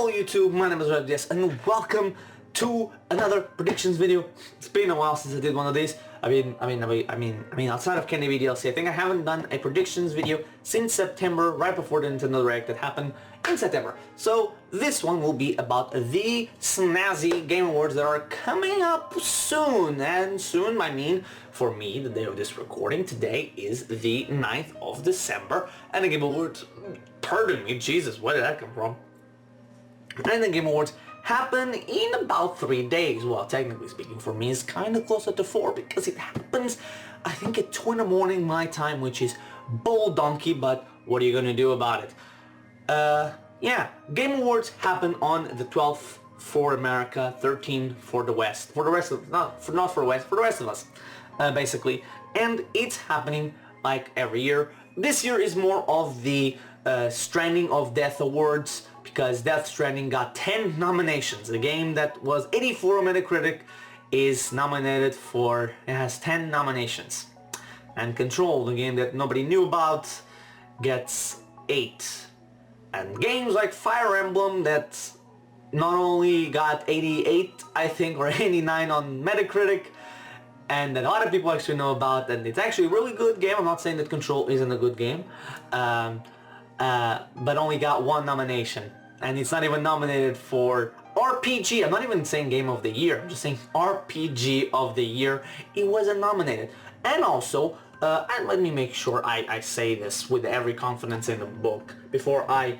Hello YouTube, my name is RedDS and welcome to another predictions video. It's been a while since I did one of these. I mean, outside of Candy DLC, I think I haven't done a predictions video since September, right before the Nintendo Direct that happened in September. So this one will be about the snazzy Game Awards that are coming up soon. And soon, I mean, for me, the day of this recording, today is the 9th of December. And the Game Awards, pardon me, Jesus, where did that come from? And the Game Awards happen in about 3 days. Well, technically speaking, for me, it's kind of closer to 4 because it happens, I think, at 2 in the morning my time, which is bull donkey, but what are you gonna do about it? Yeah, Game Awards happen on the 12th for America, 13 for the West. For the rest of, not for the West, for the rest of us, basically. And it's happening like every year. This year is more of the Stranding of Death Awards, because Death Stranding got 10 nominations. The game that was 84 on Metacritic is nominated for, it has 10 nominations. And Control, the game that nobody knew about, gets 8. And games like Fire Emblem that not only got 88, I think, or 89 on Metacritic, and that a lot of people actually know about, and it's actually a really good game. I'm not saying that Control isn't a good game, but only got 1 nomination. And it's not even nominated for RPG. I'm not even saying Game of the Year. I'm just saying RPG of the Year. It wasn't nominated. And also, and let me make sure I say this with every confidence in the book before I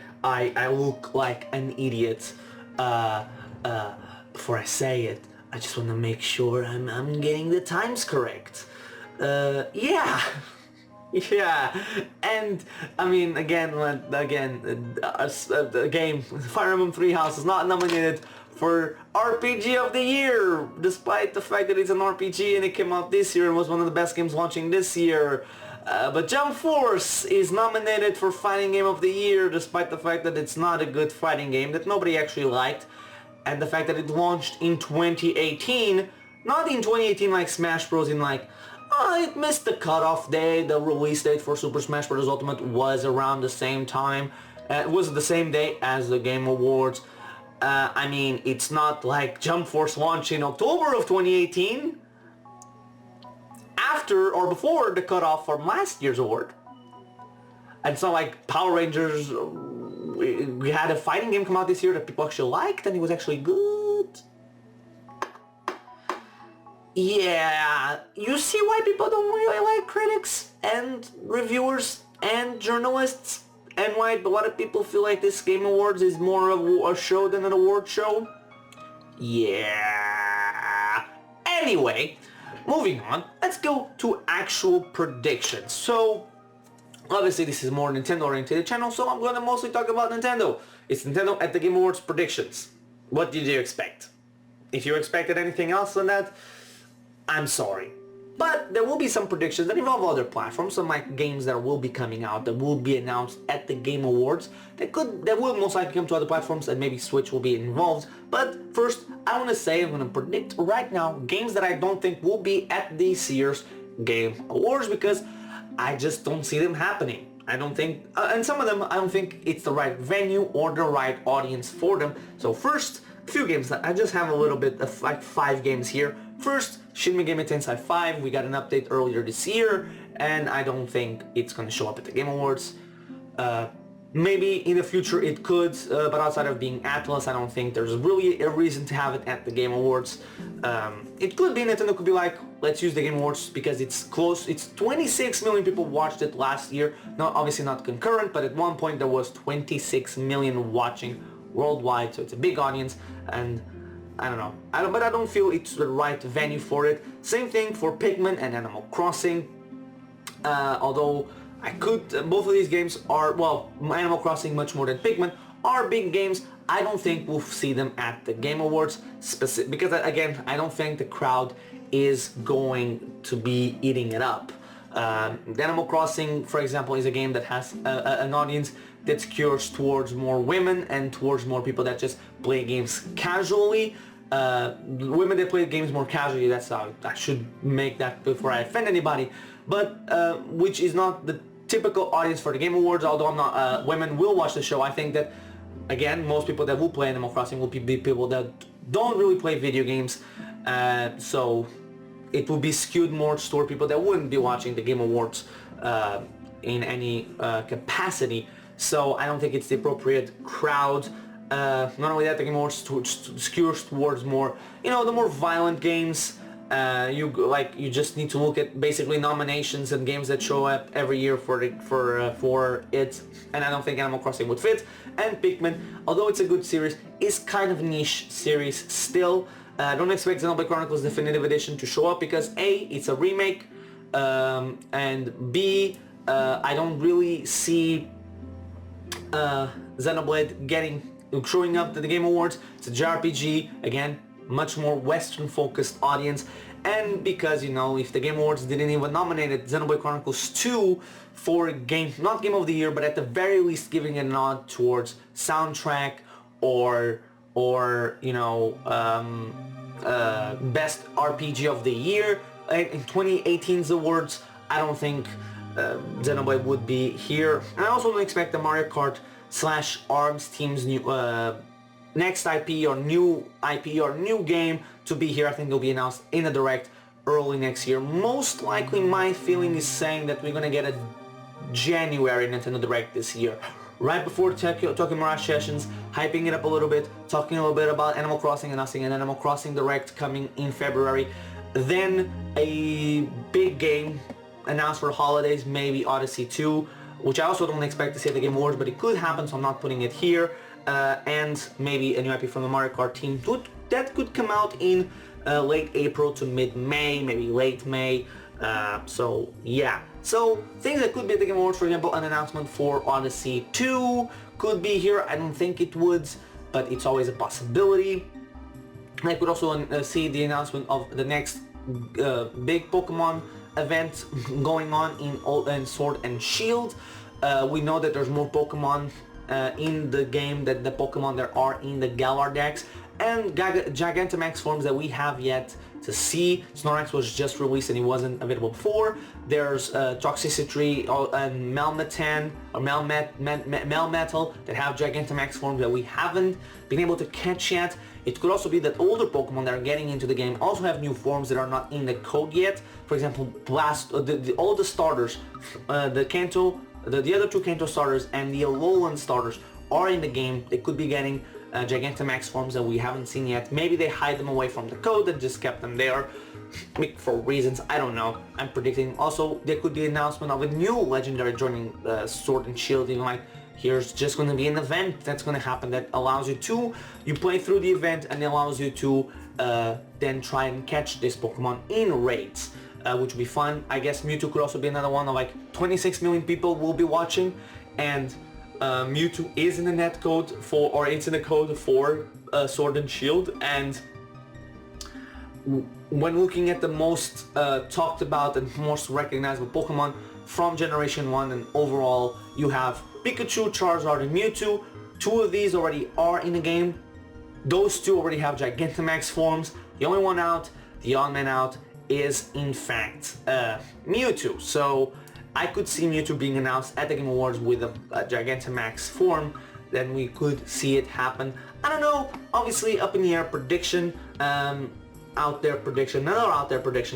look like an idiot. Before I say it, I just want to make sure I'm getting the times correct. Yeah. Yeah, and I mean, again, the game Fire Emblem Three Houses is not nominated for RPG of the Year, despite the fact that it's an RPG and it came out this year and was one of the best games launching this year. But Jump Force is nominated for Fighting Game of the Year, despite the fact that it's not a good fighting game that nobody actually liked, and the fact that it launched in 2018, not in 2018 like Smash Bros. In like, it missed the cutoff day. The release date for Super Smash Bros. Ultimate was around the same time. It was the same day as the Game Awards. I mean, it's not like Jump Force launched in October of 2018, after or before the cutoff from last year's award. And it's not like Power Rangers. We had a fighting game come out this year that people actually liked, and it was actually good. Yeah, you see why people don't really like critics and reviewers and journalists, and why a lot of people feel like this Game Awards is more of a show than an award show? Yeah. Anyway, moving on, let's go to actual predictions. So, obviously this is more Nintendo oriented channel, so I'm gonna mostly talk about Nintendo. It's Nintendo at the Game Awards predictions. What did you expect? If you expected anything else than that, I'm sorry. But there will be some predictions that involve other platforms, some like games that will be coming out, that will be announced at the Game Awards, that will most likely come to other platforms, and maybe Switch will be involved. But first, I'm gonna predict right now games that I don't think will be at this year's Game Awards, because I just don't see them happening. I don't think, and some of them, I don't think it's the right venue or the right audience for them. So first, a few games that I just have a little bit of like 5 games here. First, Shin Megami Tensei 5, we got an update earlier this year, and I don't think it's gonna show up at the Game Awards. Maybe in the future it could, but outside of being Atlas, I don't think there's really a reason to have it at the Game Awards. It could be, Nintendo could be like, let's use the Game Awards because it's close. It's 26 million people watched it last year. Not obviously not concurrent, but at one point there was 26 million watching worldwide, so it's a big audience, and I don't know. But I don't feel it's the right venue for it. Same thing for Pikmin and Animal Crossing. Although I could, both of these games are, well, Animal Crossing much more than Pikmin, are big games. I don't think we'll see them at the Game Awards, because again, I don't think the crowd is going to be eating it up. Animal Crossing, for example, is a game that has an audience that skews towards more women and towards more people that just play games casually. Women that play games more casually, that's how I should make that before I offend anybody, but which is not the typical audience for the Game Awards. Although I'm not, women will watch the show. I think that again, most people that will play Animal Crossing will be people that don't really play video games, so it will be skewed more toward people that wouldn't be watching the Game Awards in any capacity. So I don't think it's the appropriate crowd. Not only that, the Game Awards skews towards more, you know, the more violent games. You just need to look at basically nominations and games that show up every year for it, and I don't think Animal Crossing would fit. And Pikmin, although it's a good series, is kind of a niche series still. I don't expect Xenoblade Chronicles Definitive Edition to show up because A, it's a remake, and B, I don't really see Xenoblade showing up to the Game Awards. It's a JRPG, again, much more Western focused audience, and because, you know, if the Game Awards didn't even nominate Xenoblade Chronicles 2 for not Game of the Year, but at the very least giving a nod towards soundtrack or you know, best RPG of the year in 2018's awards, I don't think Xenoblade would be here. And I also don't expect the Mario Kart / ARMS team's new next IP or new game to be here. I think it'll be announced in a direct early next year. Most likely, my feeling is saying that we're gonna get a January Nintendo Direct this year, right before Tokyo Mirage Sessions, hyping it up a little bit, talking a little bit about Animal Crossing, announcing an Animal Crossing Direct coming in February, then a big game announced for holidays, maybe Odyssey 2, which I also don't expect to see at the Game Awards, but it could happen, so I'm not putting it here. And maybe a new IP from the Mario Kart team that could come out in late April to mid-May, maybe late May. So yeah, so things that could be at the Game Awards, for example, an announcement for Odyssey 2 could be here. I don't think it would, but it's always a possibility. I could also see the announcement of the next big Pokemon event going on in Sword and Shield. We know that there's more Pokemon in the game than the Pokemon there are in the Galar Dex, and Gigantamax forms that we have yet to see. Snorlax was just released and he wasn't available before. There's Toxicity and Melmetal that have Gigantamax forms that we haven't been able to catch yet. It could also be that older Pokemon that are getting into the game also have new forms that are not in the code yet. For example, all the starters, the Kanto, the other two Kanto starters and the Alolan starters are in the game. They could be getting Gigantamax forms that we haven't seen yet. Maybe they hide them away from the code and just kept them there for reasons, I don't know. I'm predicting. Also, there could be an announcement of a new legendary joining Sword and Shield. Even like, here's just going to be an event that's going to happen that allows you play through the event and allows you to then try and catch this Pokemon in raids. Which would be fun. I guess Mewtwo could also be another one of like 26 million people will be watching, and Mewtwo is in the net code it's in the code for Sword and Shield. And when looking at the most talked about and most recognizable Pokemon from Generation 1 and overall, you have Pikachu, Charizard, and Mewtwo. Two of these already are in the game. Those two already have Gigantamax forms. The only one out, the odd man out, is in fact Mewtwo. So I could see Mewtwo being announced at the Game Awards with a Gigantamax form. Then we could see it happen. I don't know, obviously up in the air prediction, another out there prediction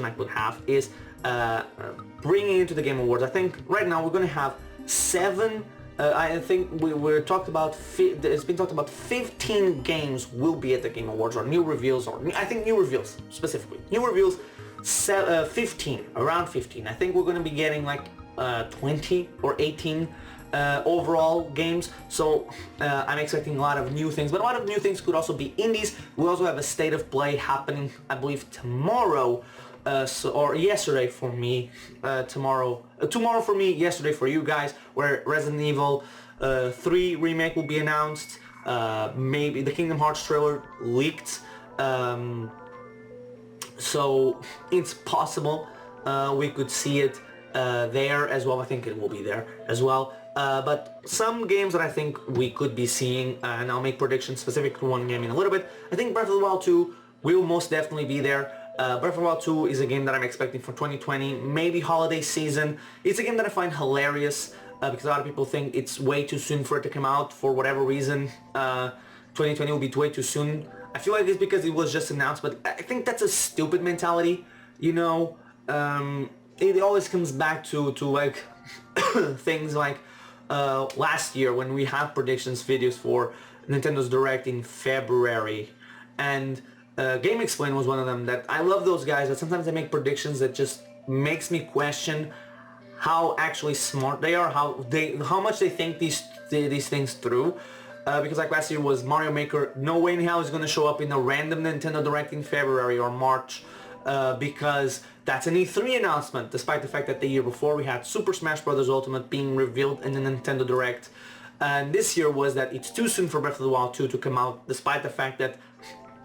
I could have is bringing into the Game Awards. I think right now we're going to have 7, I think we're talked about, it's been talked about 15 games will be at the Game Awards, or new reveals, or I think new reveals specifically. New reveals, 15, around 15. I think we're going to be getting like 20 or 18 overall games. So I'm expecting a lot of new things, but a lot of new things could also be indies. We also have a State of Play happening, I believe, tomorrow, or yesterday for me, tomorrow for me, yesterday for you guys, where Resident Evil 3 remake will be announced. Maybe the Kingdom Hearts trailer leaked. So it's possible we could see it there as well. I think it will be there as well. But some games that I think we could be seeing, and I'll make predictions specific to one game in a little bit. I think Breath of the Wild 2 will most definitely be there. Breath of the Wild 2 is a game that I'm expecting for 2020, maybe holiday season. It's a game that I find hilarious. because a lot of people think it's way too soon for it to come out for whatever reason. 2020 will be way too soon. I feel like it's because it was just announced, but I think that's a stupid mentality. You know, it always comes back to like things like last year when we had predictions videos for Nintendo's Direct in February, and GameXplain was one of them. That I love those guys, but sometimes they make predictions that just makes me question how actually smart they are, how much they think these things through. Because like last year was Mario Maker, no way in hell is going to show up in a random Nintendo Direct in February or March, because that's an E3 announcement, despite the fact that the year before we had Super Smash Bros. Ultimate being revealed in the Nintendo Direct. And this year was that it's too soon for Breath of the Wild 2 to come out, despite the fact that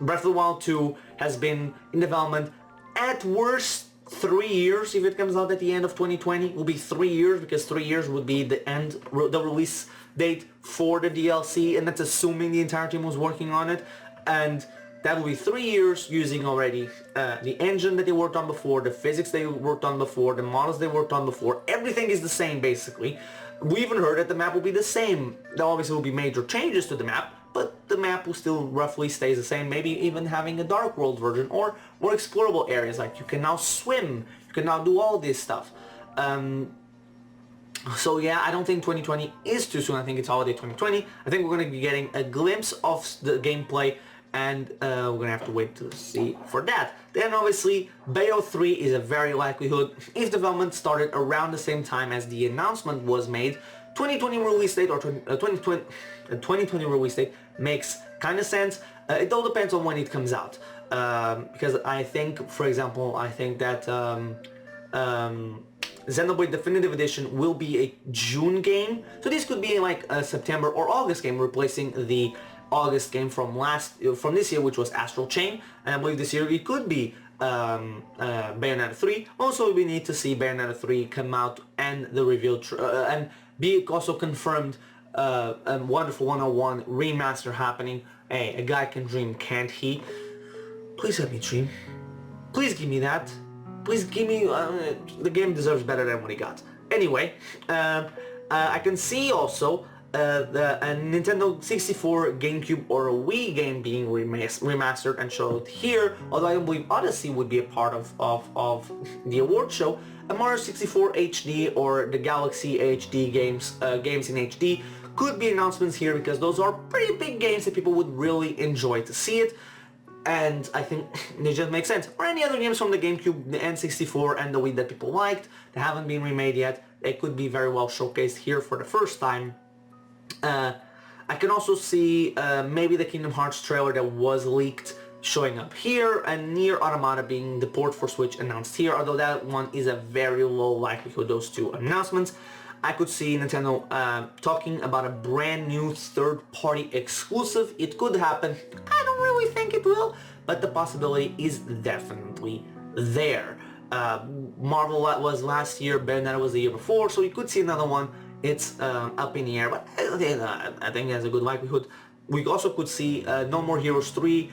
Breath of the Wild 2 has been in development at worst 3 years. If it comes out at the end of 2020, it will be 3 years, because 3 years would be the release date for the DLC, and that's assuming the entire team was working on it. And that will be 3 years using already the engine that they worked on before, the physics they worked on before, the models they worked on before. Everything is the same basically. We even heard that the map will be the same. There obviously will be major changes to the map, but the map will still roughly stays the same, maybe even having a Dark World version or more explorable areas, like you can now swim, you can now do all this stuff. So yeah, I don't think 2020 is too soon. I think it's holiday 2020. I think we're going to be getting a glimpse of the gameplay, and we're going to have to wait to see for that. Then obviously Bayo 3 is a very likelihood if development started around the same time as the announcement was made. 2020 release date or 2020 release date makes kind of sense. It all depends on when it comes out, because I think, for example, I think that Xenoblade Definitive Edition will be a June game, so this could be like a September or August game, replacing the August game from this year, which was Astral Chain. And I believe this year it could be Bayonetta 3. Also, we need to see Bayonetta 3 come out and the reveal and be also confirmed. A Wonderful 101 remaster happening. Hey, a guy can dream, can't he? Please let me dream. Please give me that. Please give me... the game deserves better than what he got. Anyway, I can see also a Nintendo 64, GameCube or a Wii game being remastered and showed here, although I don't believe Odyssey would be a part of the award show. A Mario 64 HD or the Galaxy HD games in HD could be announcements here, because those are pretty big games that people would really enjoy to see it. And I think they just make sense. Or any other games from the GameCube, the N64 and the Wii that people liked, that haven't been remade yet, they could be very well showcased here for the first time. I can also see maybe the Kingdom Hearts trailer that was leaked showing up here, and Nier Automata being the port for Switch announced here, although that one is a very low likelihood, those two announcements. I could see Nintendo talking about a brand new third-party exclusive. It could happen. I don't really think it will, but the possibility is definitely there. Marvel was last year, Bayonetta was the year before, so you could see another one. It's up in the air, but I think there's a good likelihood. We also could see No More Heroes 3.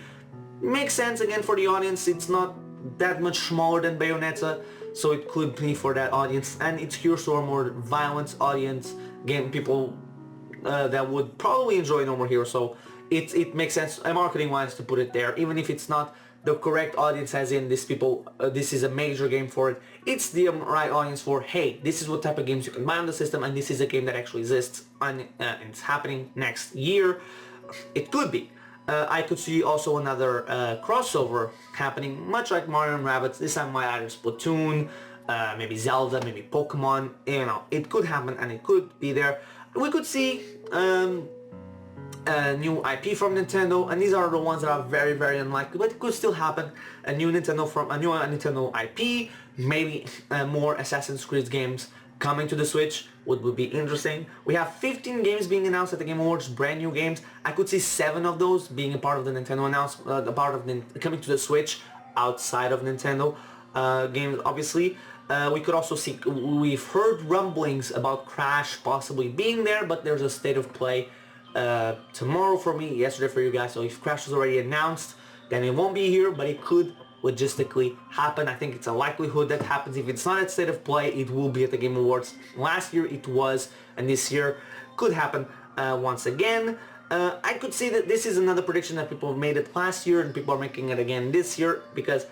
Makes sense again for the audience. It's not that much smaller than Bayonetta, so it could be for that audience, and it's here for a more violent audience, game people that would probably enjoy No More Heroes, so it makes sense marketing wise to put it there, even if it's not the correct audience, as in this people this is a major game for it. It's the right audience for, hey, this is what type of games you can buy on the system, and this is a game that actually exists and it's happening next year. It could be. I could see also another crossover happening, much like Mario and Rabbids. This time might either Splatoon, maybe Zelda, maybe Pokemon. You know, it could happen and it could be there. We could see a new IP from Nintendo, and these are the ones that are very, very unlikely, but it could still happen. A new Nintendo IP, maybe more Assassin's Creed games coming to the Switch would be interesting. We have 15 games being announced at the Game Awards, brand new games. I could see 7 of those being a part of the Nintendo announcement, coming to the Switch outside of Nintendo games, obviously. We could also see, we've heard rumblings about Crash possibly being there, but there's a state of play tomorrow for me, yesterday for you guys, so if Crash is already announced, then it won't be here, but it could logistically happen. I think it's a likelihood that happens. If it's not at State of Play, it will be at the Game Awards. Last year it was, and this year could happen once again. I could see that this is another prediction that people made it last year and people are making it again this year, because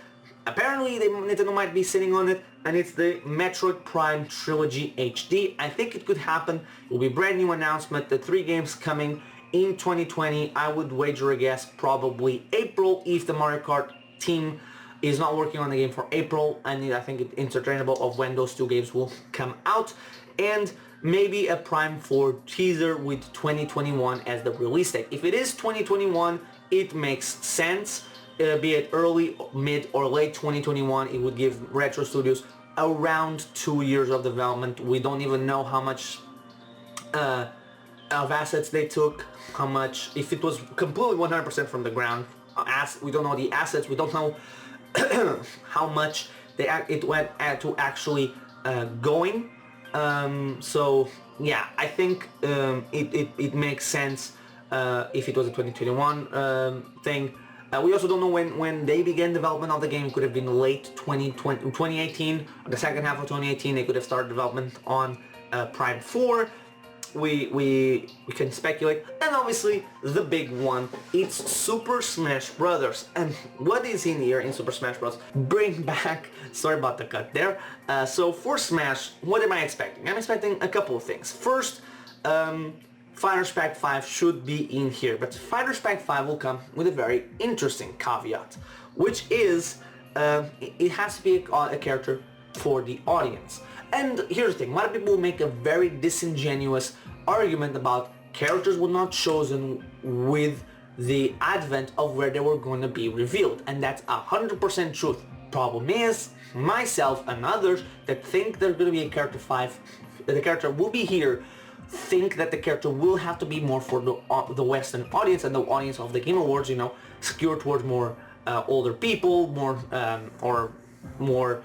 apparently Nintendo might be sitting on it, and it's the Metroid Prime Trilogy HD. I think it could happen. It will be a brand new announcement. The 3 games coming in 2020. I would wager a guess probably April, if the Mario Kart team is not working on the game for April, and I think it's interchangeable of when those 2 games will come out. And maybe a Prime 4 teaser with 2021 as the release date. If it is 2021, it makes sense. Be it early, mid, or late 2021, it would give Retro Studios around 2 years of development. We don't even know how much of assets they took, how much, if it was completely 100% from the ground. We don't know the assets, we don't know how much it went to actually going. So yeah, I think it makes sense if it was a 2021 thing. We also don't know when they began development of the game. It could have been late 2018, the second half of 2018. They could have started development on Prime 4. We can speculate. And obviously the big one, it's Super Smash Brothers. And what is in here in Super Smash Bros? Bring back, sorry about the cut there. So for Smash, what am I expecting? I'm expecting a couple of things. First, Fighters Pack 5 should be in here, but Fighters Pack 5 will come with a very interesting caveat, which is it has to be a character for the audience. And here's the thing, a lot of people make a very disingenuous argument about characters were not chosen with the advent of where they were going to be revealed, and that's 100% truth. Problem is, myself and others that think there's going to be a character 5, the character will be here, think that the character will have to be more for the Western audience and the audience of the Game Awards, you know, skew towards more older people, more or more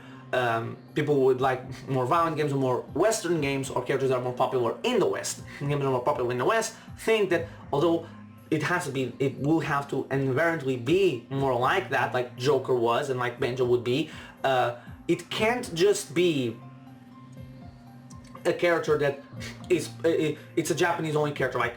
people who would like more violent games or more Western games, or characters that are more popular in the West. Games that are more popular in the West think that although it will have to inherently be more like that, like Joker was and like Banjo would be. It can't just be a character that is it's a Japanese only character, like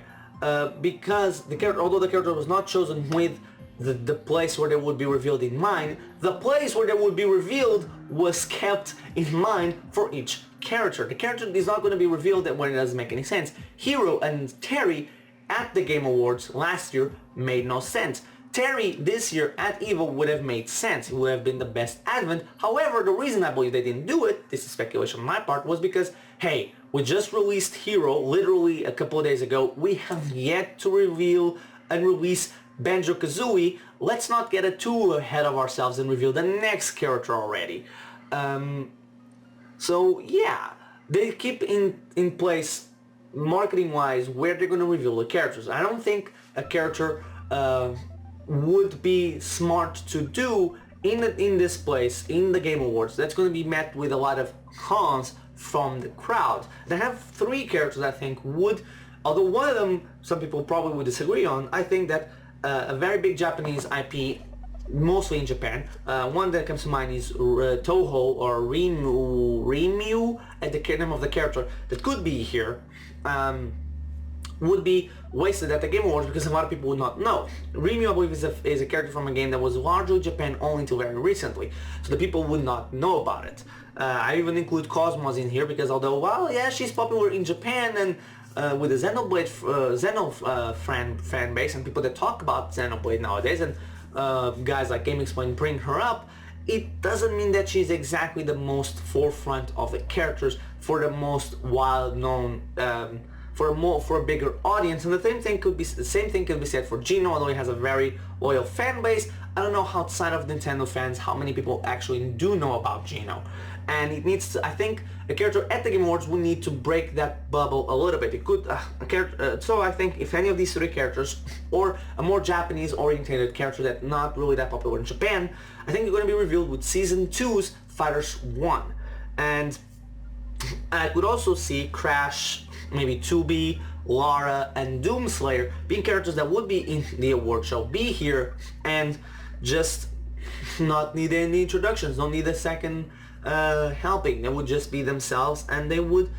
because the character, although the character was not chosen with the place where they would be revealed in mind, the place where they would be revealed was kept in mind for each character. The character is not going to be revealed when it doesn't make any sense. Hero and Terry at the Game Awards last year made no sense. Terry this year at EVO would have made sense. It would have been the best advent. However, the reason I believe they didn't do it, this is speculation on my part, was because, hey, we just released Hero literally a couple of days ago. We have yet to reveal and release Banjo-Kazooie. Let's not get too ahead of ourselves and reveal the next character already. So yeah, they keep in place marketing-wise where they're going to reveal the characters. I don't think a character would be smart to do in this place, in the Game Awards. That's going to be met with a lot of cons from the crowd. They have 3 characters I think would, although one of them some people probably would disagree on, I think that a very big Japanese IP, mostly in Japan, one that comes to mind is Toho or Rimuru, and the name of the character that could be here, would be wasted at the Game Awards because a lot of people would not know. Rimuru, I believe, is a character from a game that was largely Japan only until very recently, so the people would not know about it. I even include Cosmos in here because although, well, yeah, she's popular in Japan and with the Xenoblade fan base and people that talk about Xenoblade nowadays, and guys like GameXplain bring her up, it doesn't mean that she's exactly the most forefront of the characters for the most well-known, for a bigger audience. And the same thing could be said for Geno, although he has a very loyal fan base. I don't know outside of Nintendo fans how many people actually do know about Geno. And it needs to, I think a character at the Game Awards would need to break that bubble a little bit. It could, so I think if any of these 3 characters, or a more Japanese oriented character that's not really that popular in Japan, I think they're going to be revealed with Season 2's Fighters 1. And I could also see Crash, maybe 2B, Lara, and Doomslayer being characters that would be in the award show, be here, and just not need any introductions, don't need a second helping. They would just be themselves, and they would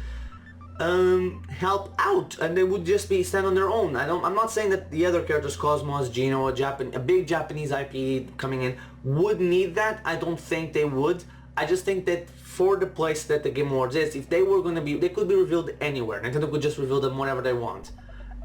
help out, and they would just be stand on their own. I'm not saying that the other characters, Cosmos, Geno, a big Japanese IP coming in, would need that. I don't think they would. I just think that for the place that the Game Awards is, if they were going to be, they could be revealed anywhere. Nintendo could just reveal them whenever they want.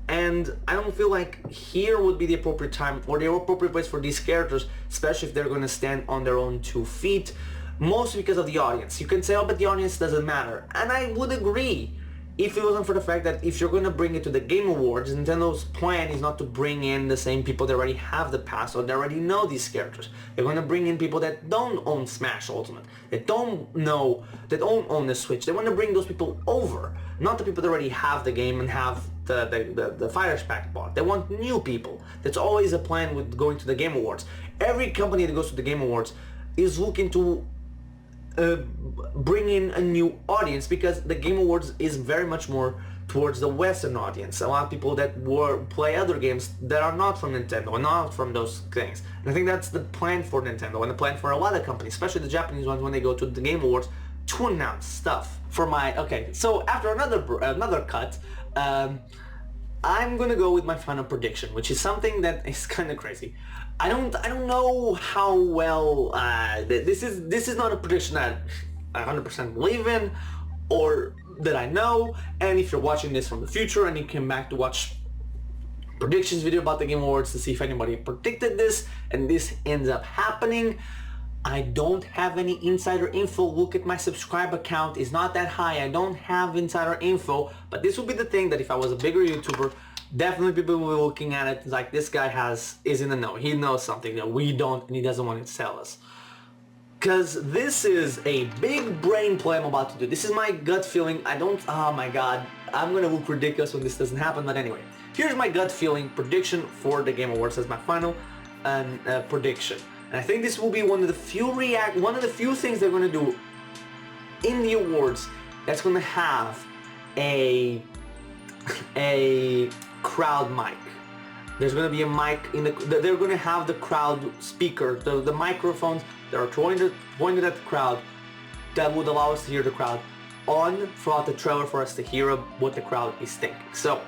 And I don't feel like here would be the appropriate time or the appropriate place for these characters, especially if they're going to stand on their own 2 feet, mostly because of the audience. You can say, oh, but the audience doesn't matter. And I would agree, if it wasn't for the fact that if you're going to bring it to the Game Awards, Nintendo's plan is not to bring in the same people that already have the pass or that already know these characters. They're going to bring in people that don't own Smash Ultimate, that don't own the Switch. They want to bring those people over, not the people that already have the game and have the Fighters Pack bought. They want new people. That's always a plan with going to the Game Awards. Every company that goes to the Game Awards is looking to bring in a new audience, because the Game Awards is very much more towards the Western audience. A lot of people that play other games that are not from Nintendo and not from those things. And I think that's the plan for Nintendo and the plan for a lot of companies, especially the Japanese ones, when they go to the Game Awards to announce stuff. Okay, so after another cut, I'm gonna go with my final prediction, which is something that is kind of crazy. I don't know how well this is not a prediction that I 100% believe in or that I know. And if you're watching this from the future and you came back to watch predictions video about the Game Awards to see if anybody predicted this and this ends up happening, I don't have any insider info. Look at my subscribe account, it's not that high. I don't have insider info, but this would be the thing that if I was a bigger YouTuber, definitely people will be looking at it like, this guy is in the know. He knows something that we don't, and he doesn't want to tell us. Because this is a big brain play I'm about to do. This is my gut feeling. Oh my god, I'm going to look ridiculous when this doesn't happen, but anyway. Here's my gut feeling prediction for the Game Awards as my final prediction. And I think this will be one of the few things they're going to do in the awards that's going to have a crowd mic. There's going to be a mic they're going to have the crowd speaker, the microphones that are pointed at the crowd that would allow us to hear the crowd on throughout the trailer for us to hear what the crowd is thinking. So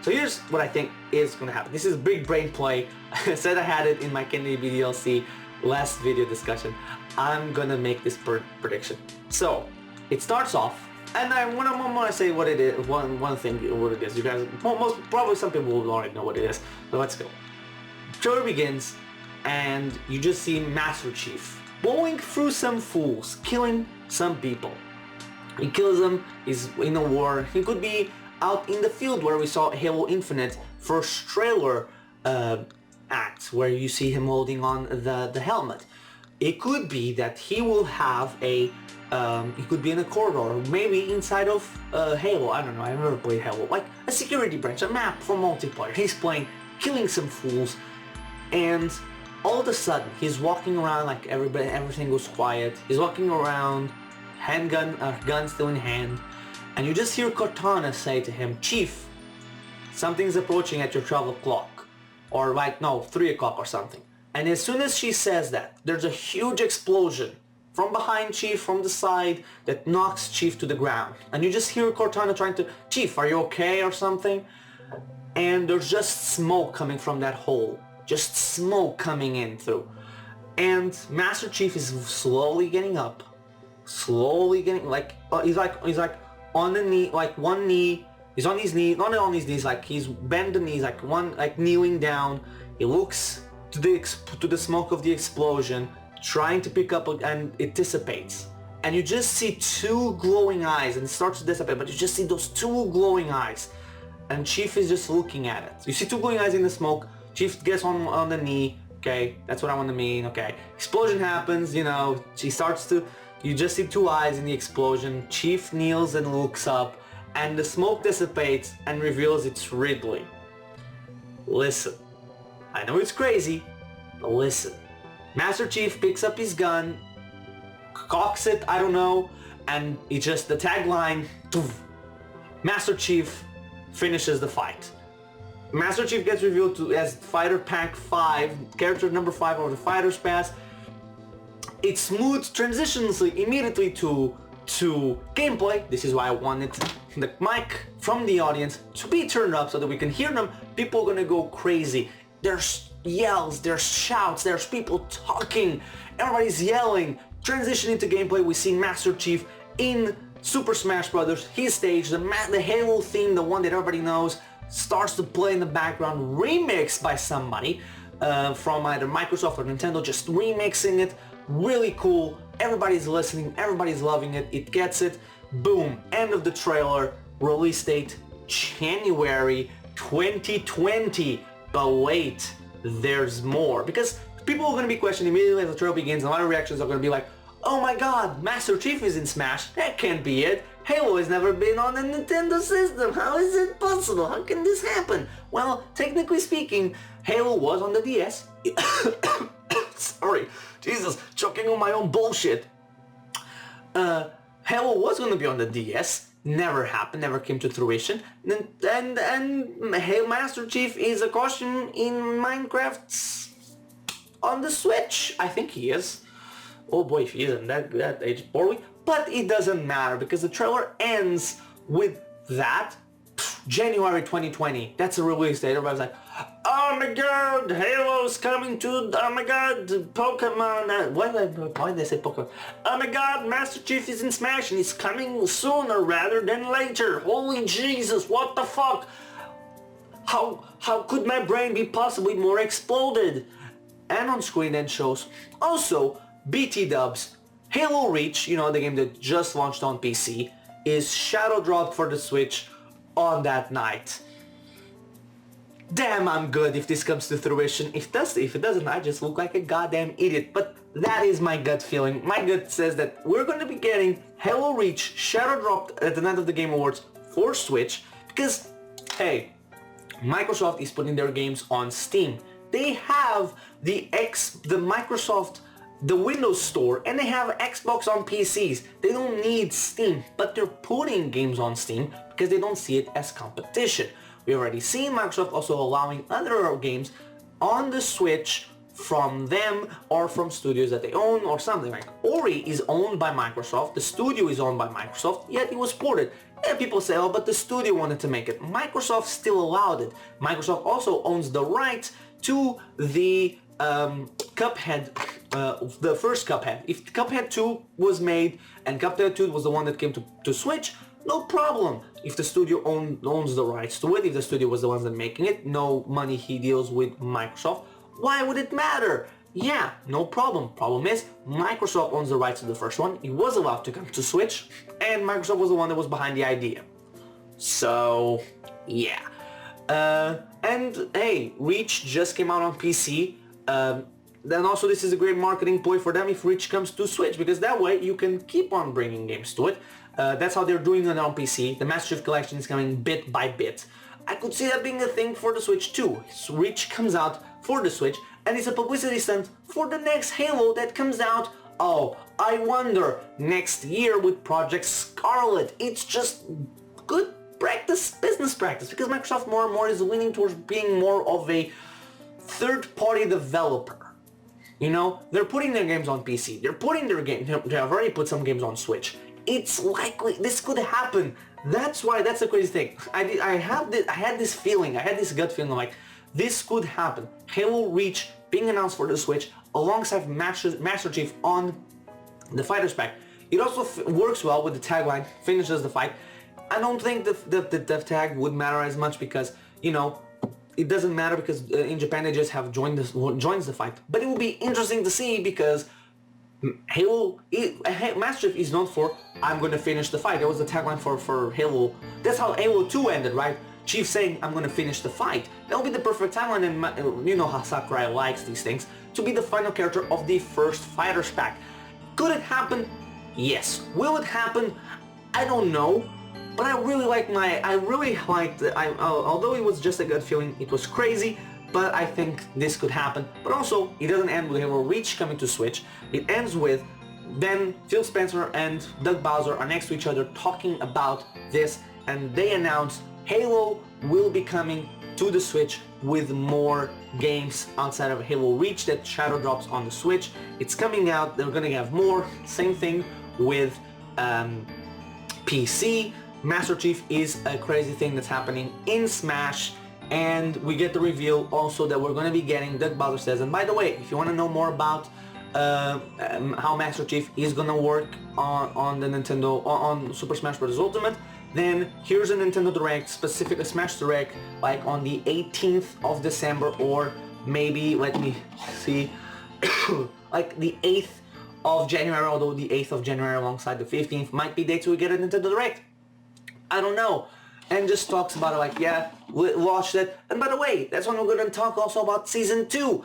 so here's what I think is going to happen. This is a big brain play. I said I had it in my Kennedy BDLC last video discussion. I'm going to make this prediction. So it starts off, and I want to say what it is. One thing, what it is. You guys, probably some people will already know what it is. But let's go. Trailer begins, and you just see Master Chief blowing through some fools, killing some people. He kills them. He's in a war. He could be out in the field where we saw Halo Infinite first trailer act, where you see him holding on the helmet. It could be that he will have he could be in a corridor, maybe inside of Halo. I don't know, I've never played Halo. Like a security branch, a map for multiplayer. He's playing, killing some fools, and all of a sudden he's walking around like everything goes quiet. He's walking around, gun still in hand, and you just hear Cortana say to him, "Chief, something's approaching at your 12 o'clock, or 3 o'clock or something." And as soon as she says that, there's a huge explosion from behind Chief, from the side, that knocks Chief to the ground. And you just hear Cortana trying to, "Chief, are you okay?" or something. And there's just smoke coming from that hole. Just smoke coming in through. And Master Chief is slowly getting up. Slowly getting, he's like on the knee, like one knee. He's on his knee, not on his knees, like he's bent the knees, like kneeling down. He looks to the smoke of the explosion, trying to pick up, and it dissipates. And you just see two glowing eyes, and it starts to dissipate, but you just see those two glowing eyes. And Chief is just looking at it. You see two glowing eyes in the smoke. Chief gets on the knee. Okay, that's what I want to mean. Okay, explosion happens, you just see two eyes in the explosion. Chief kneels and looks up, and the smoke dissipates and reveals it's Ridley. Listen, I know it's crazy, but listen. Master Chief picks up his gun, cocks it, I don't know, and it's just the tagline, Master Chief finishes the fight. Master Chief gets revealed as Fighter Pack 5, character number 5 of the Fighters Pass. It smooth transitions immediately to gameplay. This is why I wanted the mic from the audience to be turned up so that we can hear them. People are gonna go crazy. There's yells, there's shouts, there's people talking, everybody's yelling. Transitioning to gameplay, we see Master Chief in Super Smash Bros. His stage, the Halo theme, the one that everybody knows, starts to play in the background, remixed by somebody from either Microsoft or Nintendo, just remixing it. Really cool. Everybody's listening, everybody's loving it, it gets it. Boom, end of the trailer, release date January 2020. But wait, there's more, because people are going to be questioning immediately as the trailer begins. A lot of reactions are going to be like, oh my god, Master Chief is in Smash, that can't be it. Halo has never been on a Nintendo system, how is it possible, how can this happen? Well, technically speaking, Halo was on the DS. Sorry, Jesus, choking on my own bullshit. Halo was going to be on the DS, never happened, never came to fruition, and Halo Master Chief is a costume in Minecraft on the Switch. I think he is. Oh boy, if he isn't, that aged poorly. But it doesn't matter because the trailer ends with that. January 2020. That's a release date. Everybody's like, oh my god, Halo's coming to, oh my god, Pokemon. Why did they say Pokemon? Oh my god, Master Chief is in Smash and he's coming sooner rather than later. Holy Jesus, what the fuck? How could my brain be possibly more exploded? And on screen then shows also BT dubs. Halo Reach, you know, the game that just launched on PC, is shadow dropped for the Switch on that night. Damn, I'm good if this comes to fruition. If it doesn't, I just look like a goddamn idiot. But that is my gut feeling. My gut says that we're going to be getting Halo Reach shadow dropped at the night of the Game Awards for Switch because, hey, Microsoft is putting their games on Steam. They have the Microsoft, the Windows Store, and they have Xbox on PCs. They don't need Steam, but they're putting games on Steam because they don't see it as competition. We've already seen Microsoft also allowing other games on the Switch from them or from studios that they own or something. Like Ori is owned by Microsoft, the studio is owned by Microsoft, yet it was ported. And people say, oh, but the studio wanted to make it. Microsoft still allowed it. Microsoft also owns the rights to the Cuphead, the first Cuphead. If Cuphead 2 was made and Cuphead 2 was the one that came to Switch, no problem. If the studio owns the rights to it, if the studio was the ones that making it, no money he deals with Microsoft, why would it matter? Yeah, no problem. Problem is, Microsoft owns the rights to the first one. It was allowed to come to Switch, and Microsoft was the one that was behind the idea. So, yeah. And hey, Reach just came out on PC. Then also this is a great marketing ploy for them if Reach comes to Switch, because that way you can keep on bringing games to it. That's how they're doing it on PC. The Master Chief Collection is coming bit by bit. I could see that being a thing for the Switch too. Reach comes out for the Switch, and it's a publicity stunt for the next Halo that comes out, oh, I wonder, next year with Project Scarlet. It's just good practice, business practice, because Microsoft more and more is leaning towards being more of a third-party developer. You know, they're putting their games on PC, they're putting their games, they have already put some games on Switch. It's likely this could happen. That's why, that's the crazy thing. I had this feeling, I had this gut feeling like, this could happen. Halo Reach being announced for the Switch alongside Master Chief on the Fighters Pack. It also works well with the tagline, finishes the fight. I don't think the tag would matter as much because, you know, it doesn't matter because in Japan they just have joins the fight. But it will be interesting to see because Master Chief is known for, I'm going to finish the fight. That was the tagline for Halo. That's how Halo 2 ended, right? Chief saying, I'm going to finish the fight. That will be the perfect tagline, and you know how Sakurai likes these things, to be the final character of the first Fighters Pack. Could it happen? Yes. Will it happen? I don't know. But I really liked although it was just a gut feeling, it was crazy, but I think this could happen. But also, it doesn't end with Halo Reach coming to Switch. It ends with then Phil Spencer and Doug Bowser are next to each other talking about this, and they announce Halo will be coming to the Switch with more games outside of Halo Reach that shadow drops on the Switch. It's coming out, they're gonna have more. Same thing with PC. Master Chief is a crazy thing that's happening in Smash, and we get the reveal also that we're going to be getting Doug Bowser Says. And by the way, if you want to know more about how Master Chief is going to work on the Nintendo, on Super Smash Bros. Ultimate, then here's a Nintendo Direct, specifically Smash Direct, like on the 18th of December, or maybe, let me see, like the 8th of January, although the 8th of January alongside the 15th might be dates we get a Nintendo Direct. I don't know. And just talks about it like, yeah, we watched it. And by the way, that's when we're going to talk also about Season 2.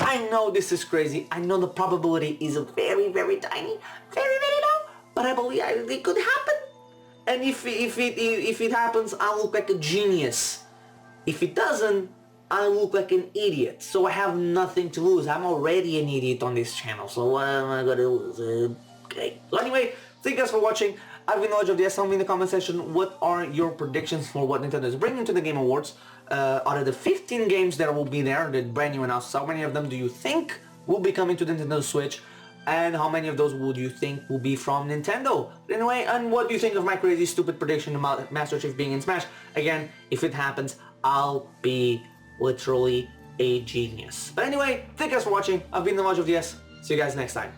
I know this is crazy. I know the probability is very, very tiny. Very, very low. But I believe it could happen. And if it happens, I'll look like a genius. If it doesn't, I look like an idiot. So I have nothing to lose. I'm already an idiot on this channel. So what am I going to lose? Okay. So anyway, thank you guys for watching. I've been Knowledge of DS. Tell me in the comment section what are your predictions for what Nintendo is bringing to the Game Awards. Out of the 15 games that will be there, the brand new announced, how many of them do you think will be coming to the Nintendo Switch? And how many of those would you think will be from Nintendo? Anyway, and what do you think of my crazy stupid prediction about Master Chief being in Smash? Again, if it happens, I'll be literally a genius. But anyway, thank you guys for watching. I've been Knowledge of DS. See you guys next time.